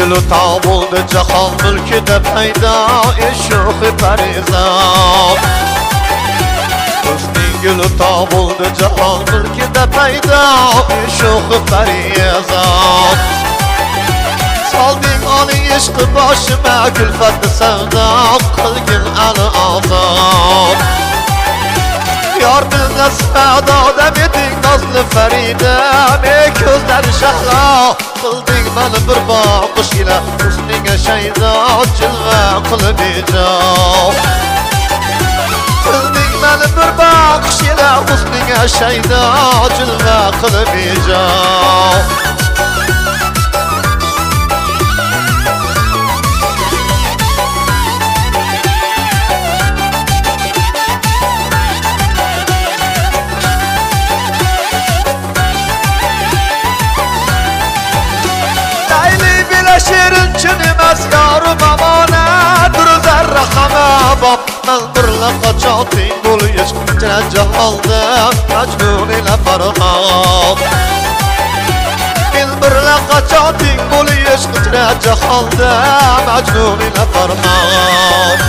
gülü ta buldu cahan mülküde peyda eşuğu perizat. Hüsnün gülü ta buldu cahan mülküde peyda eşuğu perizat. Saldın anı eşkı başıma külfetli sevda kılgın anı azat. Yardımda sevda demedin nazlı feridem ey gözleri şehla. Kıldın beni bir bakış ile hüsnüne şeyda cilve kılıbicam. Kıldın beni bir bakış ile hüsnüne şeyda cilve kılıbicam. Şirin çinmez yarım amana dur zerre hamabab. Ben birle kaçatın dolu yeşk cene cehalda Mecnun ile Ferhat. Ben birle kaçatın dolu yeşk cene cehalda Mecnun ile Ferhat.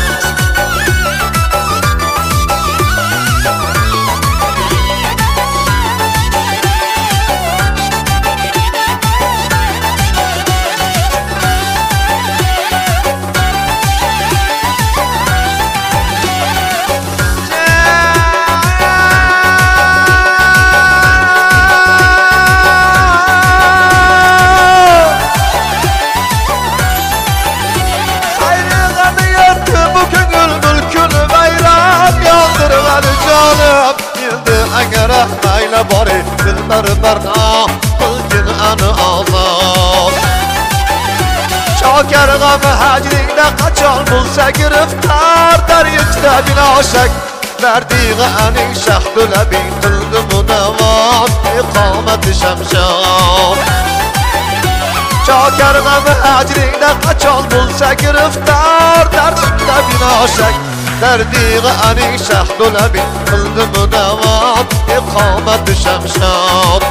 Eyle bari dilber berna kılgın anı azat. Şaker gamı hacringde kaçan bulsa giriftar deryekte binaşek. Verdiği anin şehdüle bin kıldı munevat ikamet-i şemşat. Şaker gamı hacringde kaçan bulsa giriftar deryekte binaşek. Derdi anin şehdüle bin kıldı munevat ikamet-i şemşat.